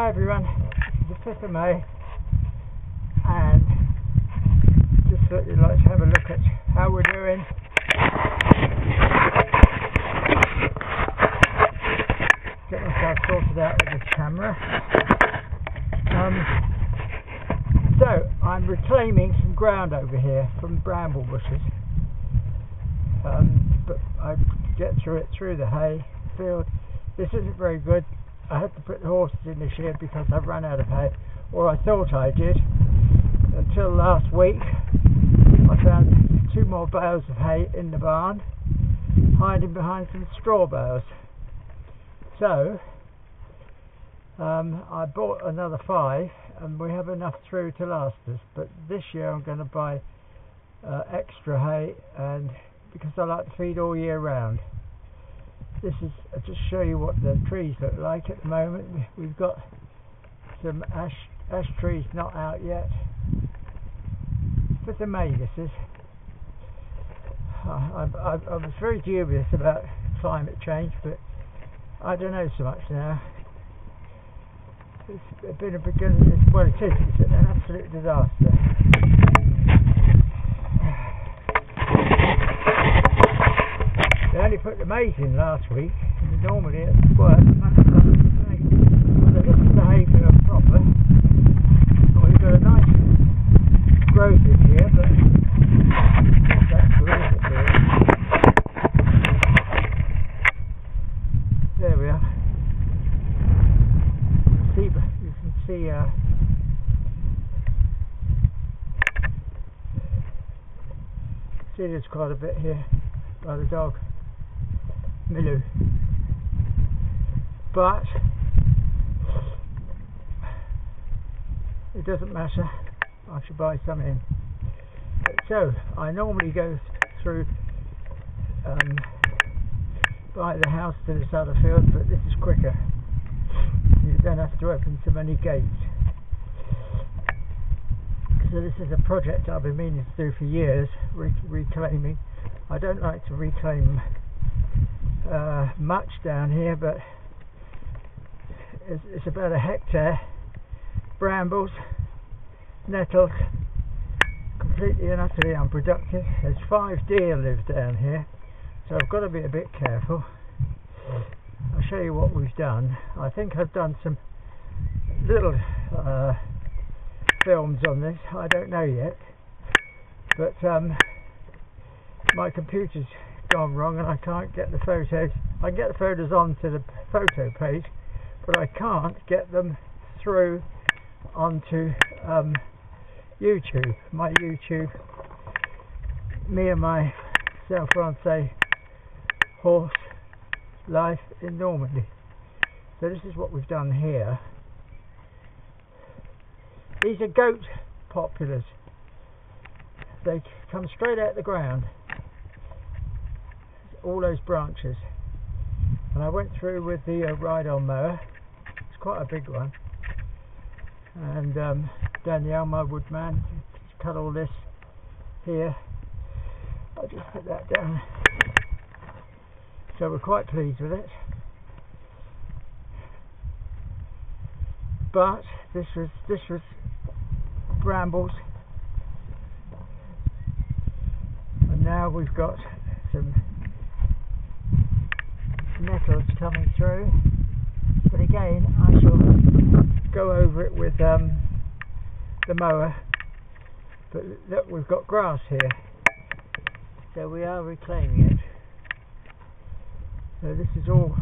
Hi everyone, it's the 5th of May and just thought you'd like to have a look at how we're doing. Get myself sorted out with this camera. So I'm reclaiming some ground over here from bramble bushes, but I get through the hay field. This isn't very good. I had to put the horses in this year because I've run out of hay, or I thought I did, until last week. I found 2 more bales of hay in the barn, hiding behind some straw bales. So I bought another 5 and we have enough through to last us, but this year I'm going to buy extra hay, and because I like to feed all year round. This is just show you what the trees look like at the moment. We've got some ash trees not out yet. 5th of May this is. I was very dubious about climate change, but I don't know so much now. It's been it is. It's an absolute disaster. They only put the maize in last week, and normally it's worse. So this is the hay field proper. Well, we've got a nice growth in here, but that's good, isn't it, really? There we are. You can see there's quite a bit here by the dog. Milou. But it doesn't matter, I should buy some in. So I normally go through by the house to this other field, but this is quicker. You don't have to open so many gates. So this is a project I've been meaning to do for years, reclaiming. I don't like to reclaim much down here, but it's about 1 hectare. Brambles, nettles, completely and utterly unproductive. There's 5 deer live down here, so I've got to be a bit careful. I'll show you what we've done. I think I've done some little films on this, I don't know yet, but my computer's gone wrong and I can't get the photos. I can get the photos onto the photo page, but I can't get them through onto YouTube. My YouTube, me and myself are on, say, horse life in Normandy. So this is what we've done here. These are goat populars. They come straight out the ground, all those branches, and I went through with the ride-on mower. It's quite a big one, and Danielle, my woodman, cut all this here. I'll just put that down. So we're quite pleased with it, but this was brambles, and now we've got some nettles coming through, but again I shall go over it with the mower. But look, we've got grass here, so we are reclaiming it. So this is all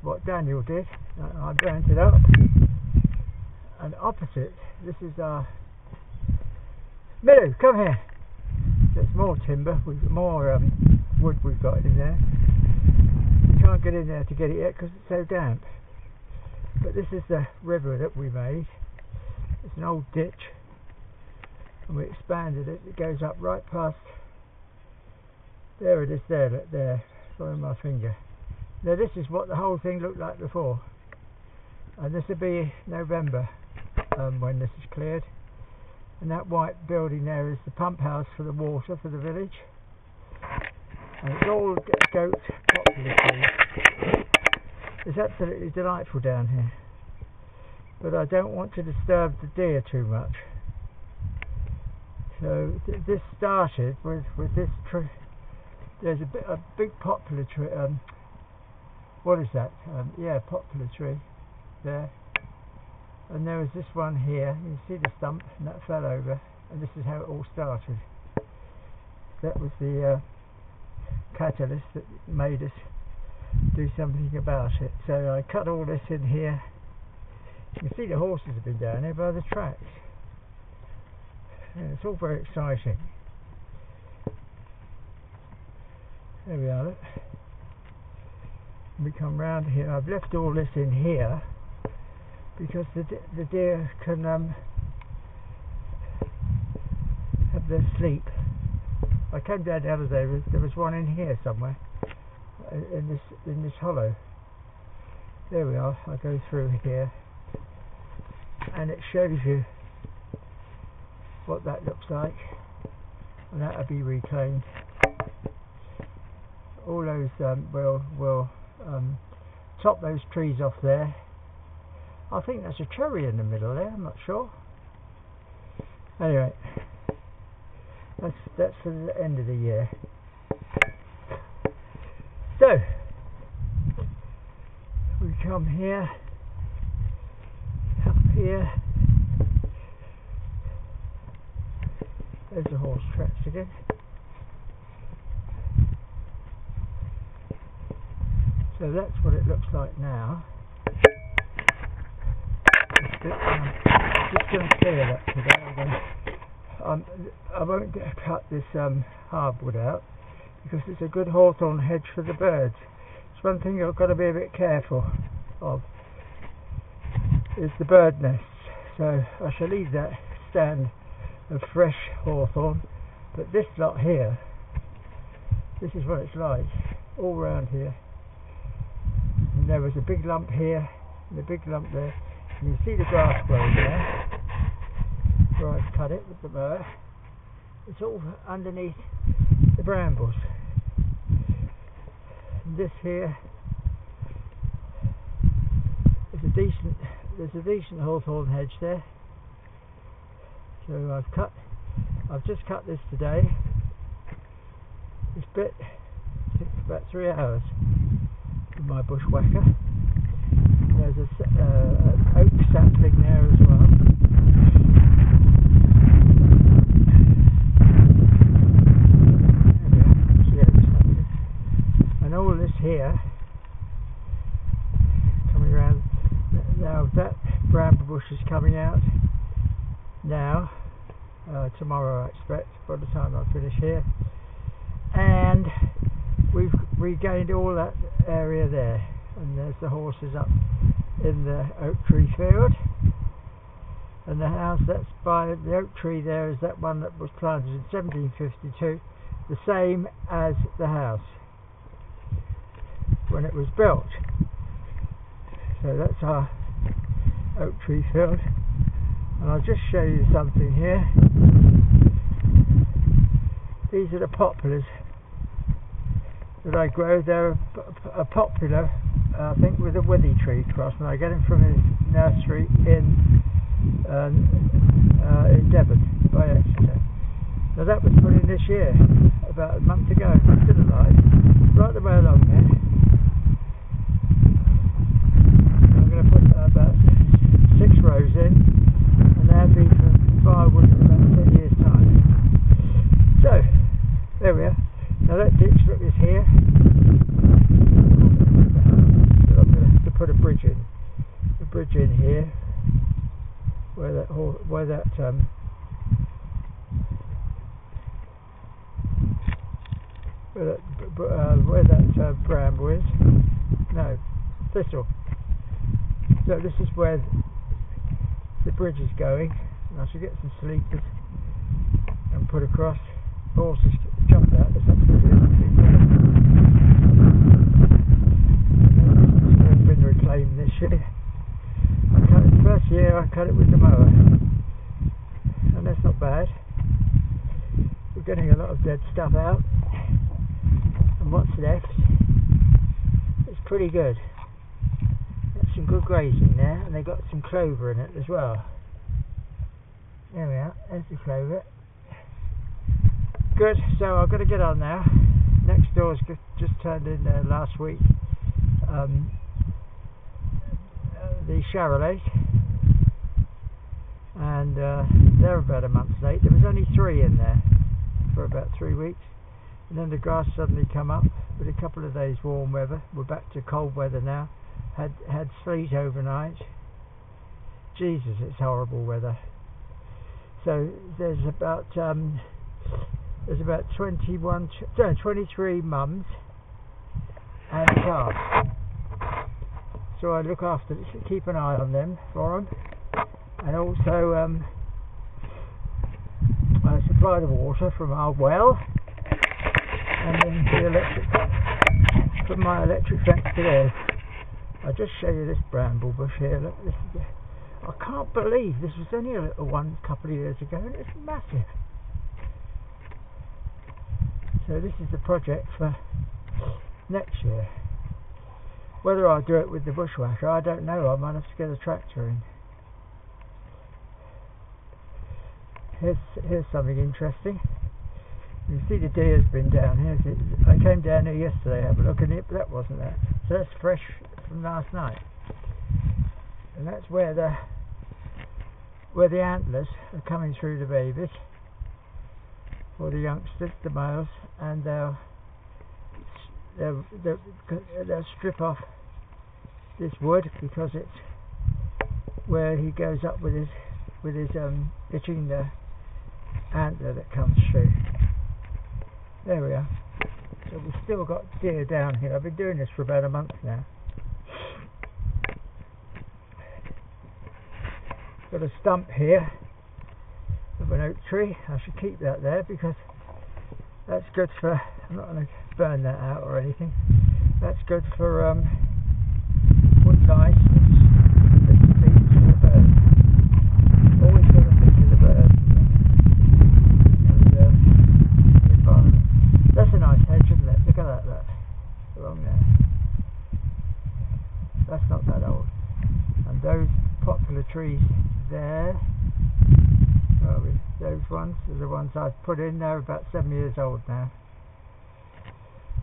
what Daniel did. I burnt it up, and opposite this is our Milou, come here. There's more timber, more wood we've got in there. You can't get in there to get it yet because it's so damp. But this is the river that we made. It's an old ditch, and we expanded it. It goes up right past. There it is. There. Follow my finger. Now this is what the whole thing looked like before, and this will be November when this is cleared. And that white building there is the pump house for the water for the village, and it's all goat populars. It's absolutely delightful down here. but I don't want to disturb the deer too much. So this started with this tree. There's a big poplar tree. What is that? Yeah, poplar tree there. And there was this one here. You can see the stump, and that fell over. And this is how it all started. That was the catalyst that made us do something about it. So I cut all this in here. You can see the horses have been down here by the tracks. Yeah, it's all very exciting. There we are. Look. We come round here. I've left all this in here because the deer can have their sleep. I came down the other day. There was one in here somewhere, in this hollow. There we are. I go through here, and it shows you what that looks like, and that'll be reclaimed. All those will top those trees off there. I think that's a cherry in the middle there. I'm not sure. Anyway, that's for the end of the year. So we come here, up here. There's the horse tracks again. So that's what it looks like now. Just going to clear that today. I won't cut this hardwood out because it's a good hawthorn hedge for the birds. It's one thing you've got to be a bit careful of is the bird nests. So I shall leave that stand of fresh hawthorn, but this lot here, this is what it's like all round here. And there was a big lump here and a big lump there, and you see the grass growing there where I've cut it with the mower. It's all underneath the brambles. And this here is there's a decent hawthorn hedge there. So I've just cut this today. This bit takes about 3 hours with my bushwhacker. There's an oak sapling there as well. And all this here coming around. Now that bramble bush is coming out now, tomorrow I expect, by the time I finish here, and we've regained all that area there, and there's the horses up in the oak tree field, and the house that's by the oak tree there is that one that was planted in 1752, the same as the house when it was built. So that's our oak tree field. And I'll just show you something here. These are the poplars that I grow. They're a popular, I think, with a withy tree cross, and I get them from a nursery in Devon by Exeter. Now that was put in this year, about a month ago. It's still alive, right the way along there. I'm going to put about 6 rows in. And that'll be for firewood in about 10 years' time. So, there we are. Now that ditch that is here, so I'm going to have to put a bridge in here, where that bramble is. No, thistle. So this is where the bridge is going, and I should get some sleepers and put across. Horses jumped out. There's absolutely nothing there. It's been reclaimed this year. I cut it the first year. I cut it with the mower, and that's not bad. We're getting a lot of dead stuff out, and what's left is pretty good. That some good grazing there, and they got some clover in it as well. There we are, there's the clover. Good, so I've got to get on now. Next door's just turned in last week. The Charolais, and they're about a month late. There was only 3 in there for about 3 weeks, and then the grass suddenly come up with a couple of days warm weather. We're back to cold weather now. Had sleet overnight. Jesus, it's horrible weather. So there's about 23 mums and calves. So I look after, keep an eye on them for them, and also I supply the water from our well, and then the electric from my electric fence to theirs. I'll just show you this bramble bush here. Look, I can't believe this was only a little one a couple of years ago, and it's massive. So this is the project for next year. Whether I'll do it with the bushwhacker, I don't know. I might have to get a tractor in. Here's something interesting. You see the deer's been down here. I came down here yesterday, have a look at it, but that wasn't there. So that's fresh from last night. And that's where the antlers are coming through the babies, or the youngsters, the males, and they'll strip off this wood because it's where he goes up with his itching the antler that comes through. There we are. So we've still got deer down here. I've been doing this for about a month now. Got a stump here of an oak tree. I should keep that there because that's good for, I'm not going to burn that out or anything. That's good for wood lice and feed to the birds. Always got to think of the birds and the environment. That's a nice hedge, isn't it? Look at that, look. Along there. That's not that old. And those poplar trees there, those ones are the ones I've put in. They're about 7 years old now.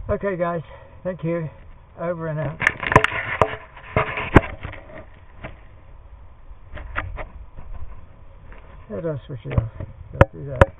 Okay guys, thank you. Over and out. How do I switch it off? Let's do that.